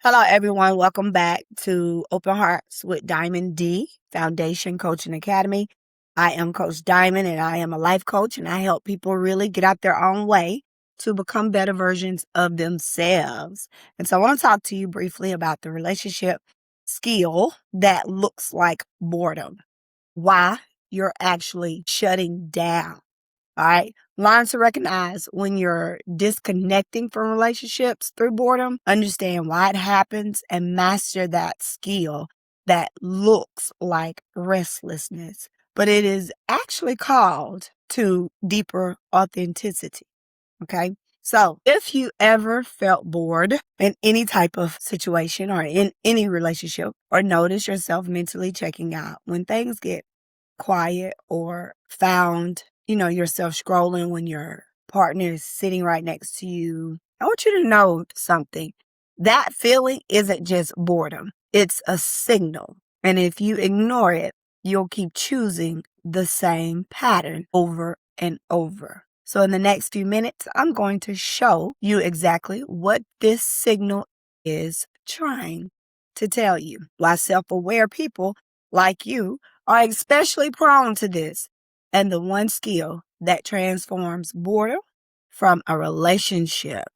Hello, everyone. Welcome back to Open Hearts with Diamond D Foundation Coaching Academy. I am Coach Diamond and I am a life coach, and I help people really get out their own way to become better versions of themselves. And so I want to talk to you briefly about the relationship skill that looks like boredom. Why you're actually shutting down. All right. Learn to recognize when you're disconnecting from relationships through boredom, understand why it happens, and master that skill that looks like restlessness. But it is actually called to deeper authenticity. Okay. So if you ever felt bored in any type of situation or in any relationship, or notice yourself mentally checking out when things get quiet, or found, yourself scrolling when your partner is sitting right next to you, I want you to know something. That feeling isn't just boredom. It's a signal. And if you ignore it, you'll keep choosing the same pattern over and over. So in the next few minutes, I'm going to show you exactly what this signal is trying to tell you. Why self-aware people like you are especially prone to this, and the one skill that transforms boredom from a relationship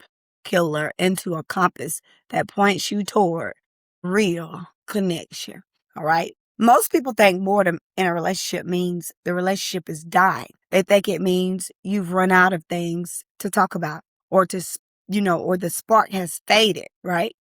killer into a compass that points you toward real connection. All right. Most people think boredom in a relationship means the relationship is dying. They think it means you've run out of things to talk about, or or the spark has faded, right?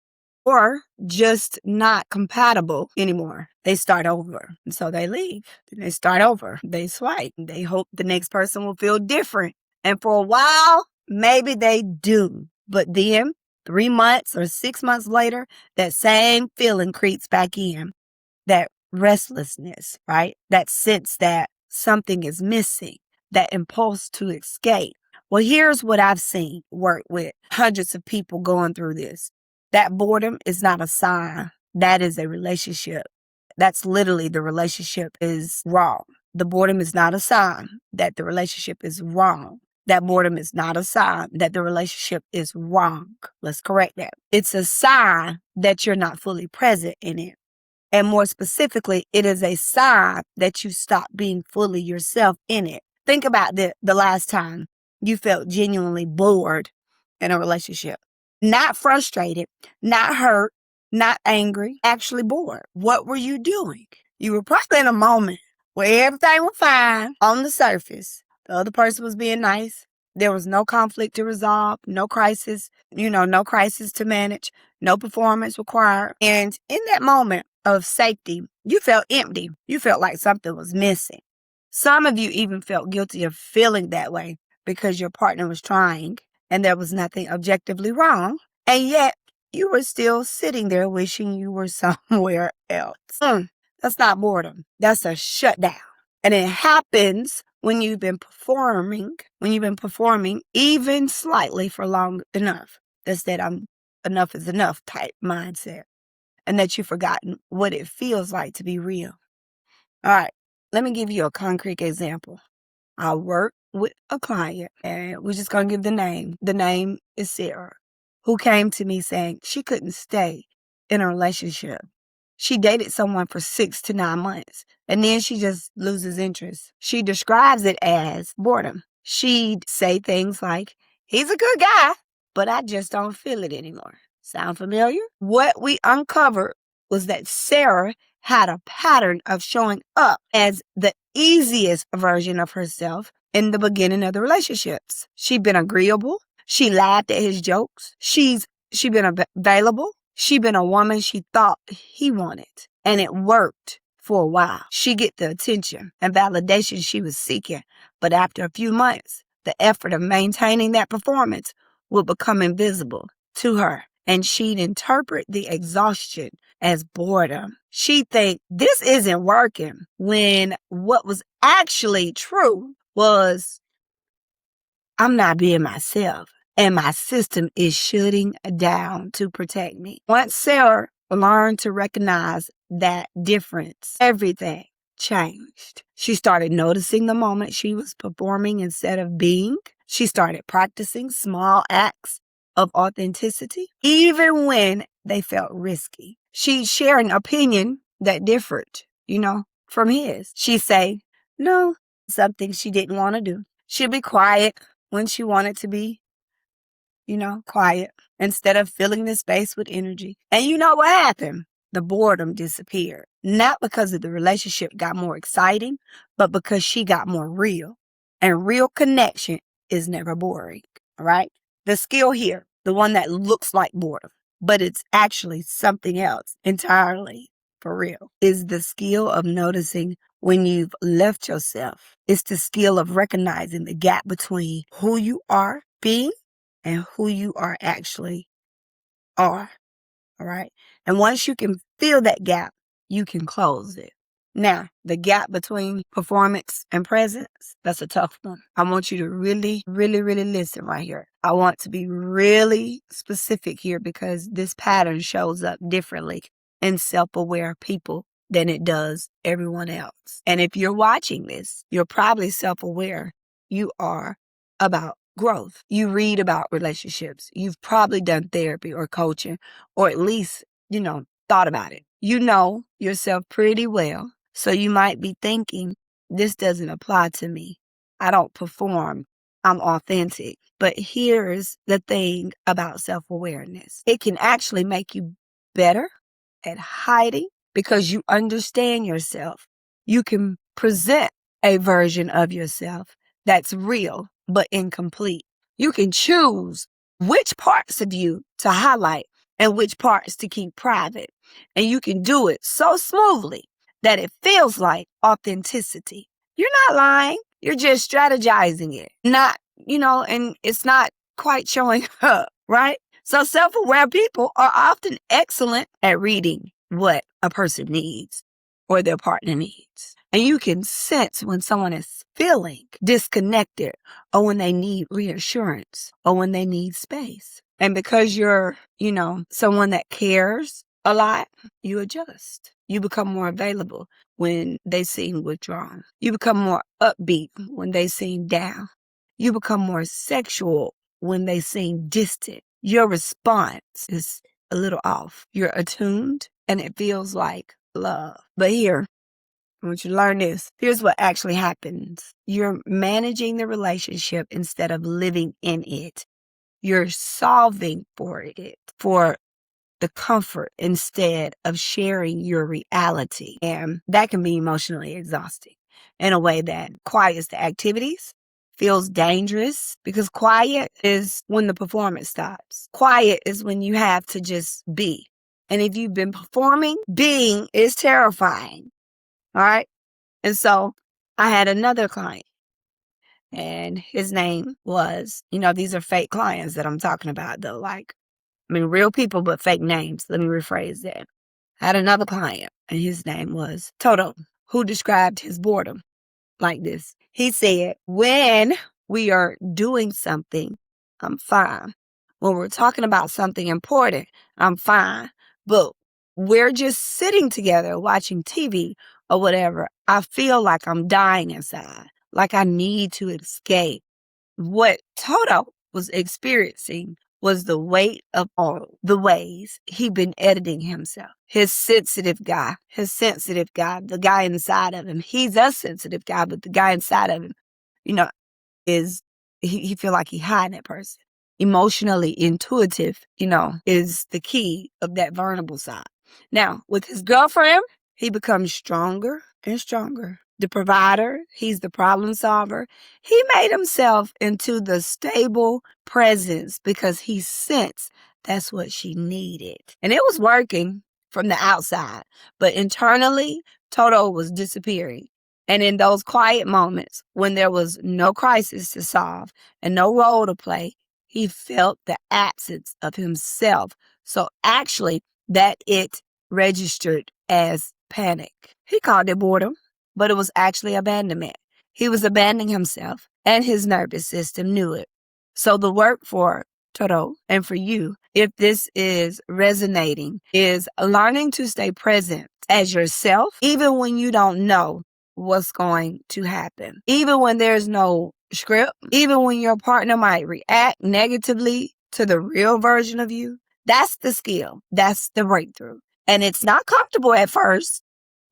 Or just not compatible anymore. They start over. And so they leave. They start over. They swipe. They hope the next person will feel different. And for a while, maybe they do. But then 3 months or 6 months later, that same feeling creeps back in. That restlessness, right? That sense that something is missing, that impulse to escape. Well, here's what I've seen work with hundreds of people going through this. That boredom is not a sign. That is a relationship. That's literally the relationship is wrong. The boredom is not a sign that the relationship is wrong. That boredom is not a sign that the relationship is wrong. Let's correct that. It's a sign that you're not fully present in it. And more specifically, it is a sign that you stop being fully yourself in it. Think about the last time you felt genuinely bored in a relationship. Not frustrated, not hurt, not angry, actually bored. What were you doing? You were probably in a moment where everything was fine on the surface. The other person was being nice. There was no conflict to resolve, no crisis, no crisis to manage, no performance required. And in that moment of safety, you felt empty. You felt like something was missing. Some of you even felt guilty of feeling that way because your partner was trying and there was nothing objectively wrong. And yet you were still sitting there wishing you were somewhere else. That's not boredom. That's a shutdown. And it happens when you've been performing even slightly for long enough. That's that enough is enough type mindset. And that you've forgotten what it feels like to be real. All right, let me give you a concrete example. I work with a client, and we're just going to give the name. The name is Sarah, who came to me saying she couldn't stay in a relationship. She dated someone for 6 to 9 months, and then she just loses interest. She describes it as boredom. She'd say things like, he's a good guy, but I just don't feel it anymore. Sound familiar? What we uncovered was that Sarah had a pattern of showing up as the easiest version of herself in the beginning of the relationships. She'd been agreeable. She laughed at his jokes. She'd been available. She'd been a woman she thought he wanted. And it worked for a while. She'd get the attention and validation she was seeking. But after a few months, the effort of maintaining that performance would become invisible to her. And she'd interpret the exhaustion as boredom. She'd think this isn't working, when what was actually true was I'm not being myself and my system is shutting down to protect me. Once Sarah learned to recognize that difference, everything changed. She started noticing the moment she was performing instead of being. She started practicing small acts of authenticity, even when they felt risky. She'd share an opinion that differed, from his. She'd say, no, something she didn't want to do. She'd be quiet when she wanted to be, quiet instead of filling the space with energy. And you know what happened? The boredom disappeared. Not because of the relationship got more exciting, but because she got more real. And real connection is never boring, all right? The skill here, the one that looks like boredom, but it's actually something else entirely for real, is the skill of noticing when you've left yourself. It's the skill of recognizing the gap between who you are being and who you are actually are. All right. And once you can fill that gap, you can close it. Now, the gap between performance and presence, that's a tough one. I want you to really, really, really listen right here. I want to be really specific here because this pattern shows up differently in self-aware people than it does everyone else. And if you're watching this, you're probably self-aware. You are about growth. You read about relationships. You've probably done therapy or coaching, or at least, thought about it. You know yourself pretty well. So you might be thinking, this doesn't apply to me. I don't perform. I'm authentic. But here's the thing about self-awareness. It can actually make you better at hiding because you understand yourself. You can present a version of yourself that's real but incomplete. You can choose which parts of you to highlight and which parts to keep private. And you can do it so smoothly that it feels like authenticity. You're not lying. You're just strategizing it. And it's not quite showing up, right? So self-aware people are often excellent at reading what a person needs or their partner needs. And you can sense when someone is feeling disconnected or when they need reassurance or when they need space. And because you're, someone that cares a lot, you adjust. You become more available when they seem withdrawn. You become more upbeat when they seem down. You become more sexual when they seem distant. Your response is a little off. You're attuned and it feels like love. But here, I want you to learn this. Here's what actually happens. You're managing the relationship instead of living in it. You're solving for it, for the comfort instead of sharing your reality. And that can be emotionally exhausting in a way that quiets the activities, feels dangerous because quiet is when the performance stops. Quiet is when you have to just be. And if you've been performing, being is terrifying. All right. And so I had another client and his name was, these are fake clients that I'm talking about though. Real people, but fake names. Let me rephrase that. I had another client and his name was Toto, who described his boredom like this. He said, when we are doing something, I'm fine. When we're talking about something important, I'm fine. But we're just sitting together watching TV or whatever. I feel like I'm dying inside, like I need to escape. What Toto was experiencing was the weight of all the ways he'd been editing himself. His sensitive guy, the guy inside of him. He's a sensitive guy, but the guy inside of him, is he feel like he hiding that person. Emotionally intuitive, is the key of that vulnerable side. Now, with his girlfriend, he becomes stronger and stronger. The provider, he's the problem solver. He made himself into the stable presence because he sensed that's what she needed. And it was working from the outside, but internally, Toto was disappearing. And in those quiet moments when there was no crisis to solve and no role to play, he felt the absence of himself. So actually, that it registered as panic. He called it boredom, but it was actually abandonment. He was abandoning himself, and his nervous system knew it. So the work for Toto and for you, if this is resonating, is learning to stay present as yourself, even when you don't know what's going to happen. Even when there's no script, even when your partner might react negatively to the real version of you, That's the skill. That's the breakthrough. And it's not comfortable at first,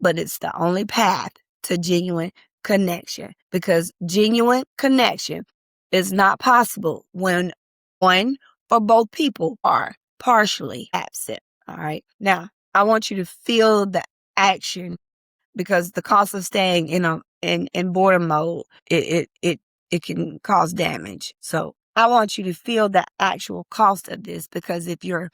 but it's the only path to genuine connection, because genuine connection is not possible when one or both people are partially absent. All right. Now, I want you to feel the action, because the cost of staying in boredom mode, it can cause damage. So I want you to feel the actual cost of this, because if you're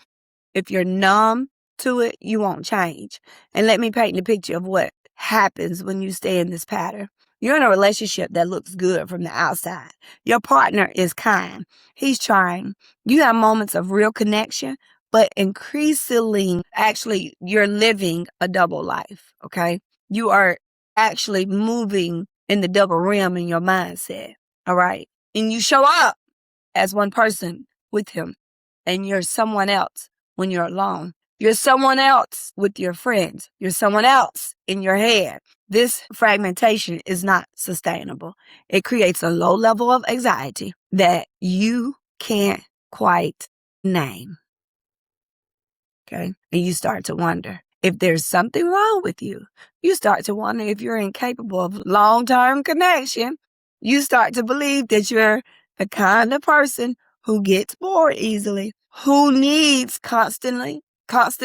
numb to it, you won't change. And let me paint the picture of what happens when you stay in this pattern. You're in a relationship that looks good from the outside. Your partner is kind. He's trying. You have moments of real connection, but increasingly, actually, you're living a double life, okay? You are actually moving in the double realm in your mindset, all right? And you show up as one person with him, and you're someone else when you're alone. You're someone else with your friends. You're someone else in your head. This fragmentation is not sustainable. It creates a low level of anxiety that you can't quite name. Okay. And you start to wonder if there's something wrong with you. You start to wonder if you're incapable of long-term connection. You start to believe that you're the kind of person who gets bored easily, who needs constant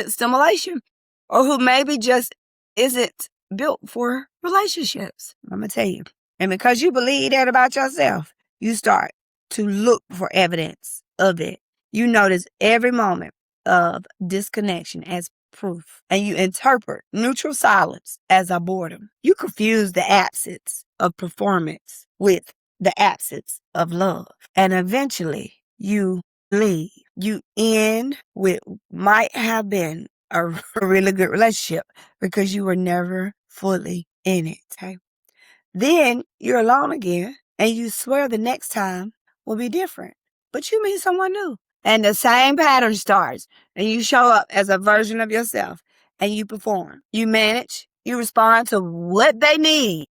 stimulation, or who maybe just isn't built for relationships. I'm going to tell you. And because you believe that about yourself, you start to look for evidence of it. You notice every moment of disconnection as proof, and you interpret neutral silence as a boredom. You confuse the absence of performance with the absence of love, and eventually you leave. You end with might have been a really good relationship because you were never fully in it. Okay? Then you're alone again, and you swear the next time will be different, but you meet someone new. And the same pattern starts, and you show up as a version of yourself, and you perform. You manage, you respond to what they need.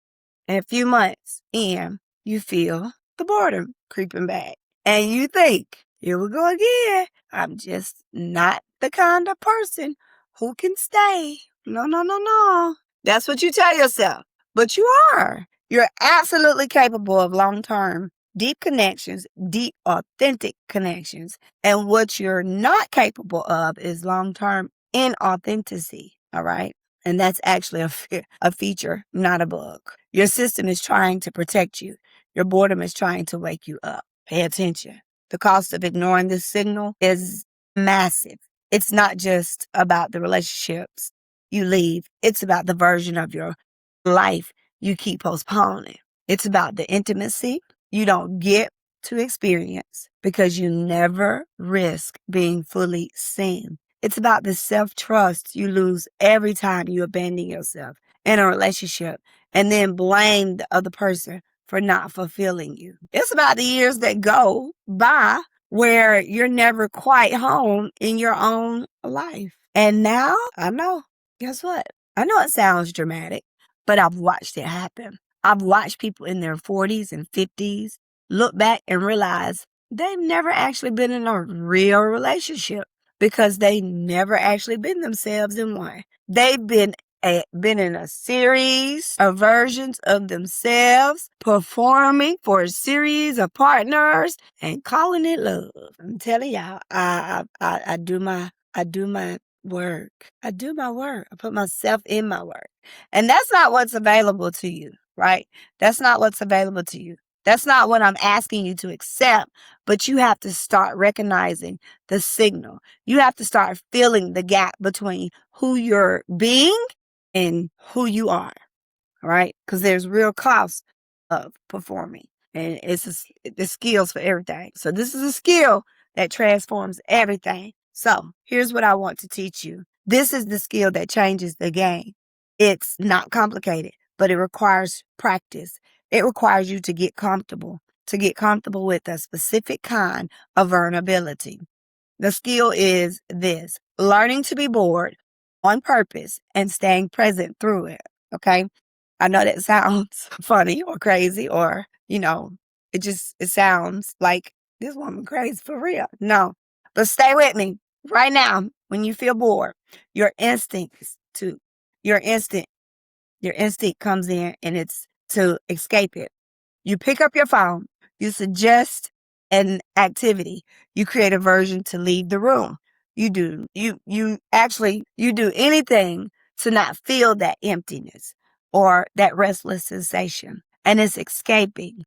And a few months in, you feel the boredom creeping back. And you think, here we go again. I'm just not the kind of person who can stay. No, no, no, no. That's what you tell yourself. But you are. You're absolutely capable of long-term, deep connections, deep, authentic connections. And what you're not capable of is long-term inauthenticity. All right? And that's actually a feature, not a bug. Your system is trying to protect you. Your boredom is trying to wake you up. Pay attention. The cost of ignoring this signal is massive. It's not just about the relationships you leave. It's about the version of your life you keep postponing. It's about the intimacy you don't get to experience because you never risk being fully seen. It's about the self-trust you lose every time you abandon yourself in a relationship and then blame the other person for not fulfilling you. It's about the years that go by where you're never quite home in your own life. And now, I know, guess what? I know it sounds dramatic, but I've watched it happen. I've watched people in their 40s and 50s look back and realize they've never actually been in a real relationship because they never actually been themselves in one. They've been in a series of versions of themselves, performing for a series of partners and calling it love. I'm telling y'all, I do my work. I do my work. I put myself in my work. And that's not what's available to you, right? That's not what's available to you. That's not what I'm asking you to accept, but you have to start recognizing the signal. You have to start filling the gap between who you're being and who you are, right? Because there's real cost of performing, and the skills for everything. So this is a skill that transforms everything. So here's what I want to teach you. This is the skill that changes the game. It's not complicated, but it requires practice. It requires you to get comfortable with a specific kind of vulnerability. The skill is this: learning to be bored on purpose and staying present through it. Okay. I know that sounds funny or crazy, or, it sounds like this woman crazy for real. No, but stay with me. Right now, when you feel bored, your your instinct, your instinct comes in and it's to escape it. You pick up your phone, you suggest an activity, you create a version to leave the room. You do anything to not feel that emptiness or that restless sensation. And it's escaping.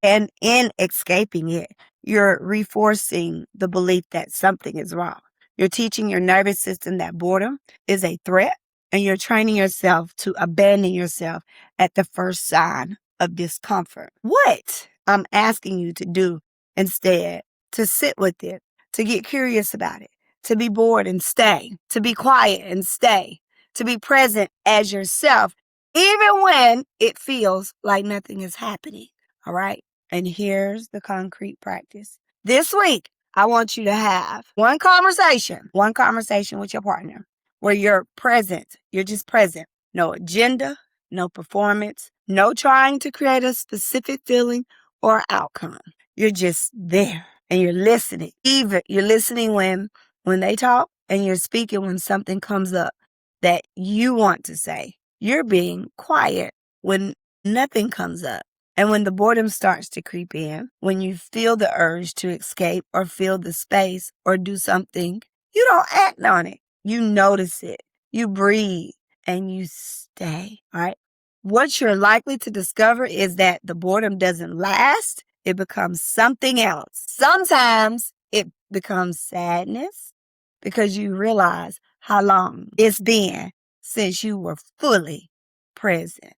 And in escaping it, you're reinforcing the belief that something is wrong. You're teaching your nervous system that boredom is a threat, and you're training yourself to abandon yourself at the first sign of discomfort. What I'm asking you to do instead, to sit with it, to get curious about it, to be bored and stay, to be quiet and stay, to be present as yourself, even when it feels like nothing is happening. All right. And here's the concrete practice. This week, I want you to have one conversation with your partner where you're present. You're just present. No agenda, no performance, no trying to create a specific feeling or outcome. You're just there and you're listening. Even you're listening when they talk, and you're speaking when something comes up that you want to say. You're being quiet when nothing comes up. And when the boredom starts to creep in, when you feel the urge to escape or feel the space or do something, you don't act on it. You notice it. You breathe and you stay. All right. What you're likely to discover is that the boredom doesn't last. It becomes something else. Sometimes it becomes sadness because you realize how long it's been since you were fully present.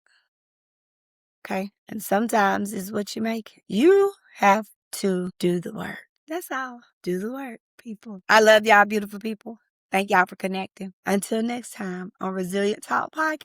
Okay. And sometimes it's what you make it. You have to do the work. That's all. Do the work, people. I love y'all, beautiful people. Thank y'all for connecting. Until next time on Resilient Talk Podcast.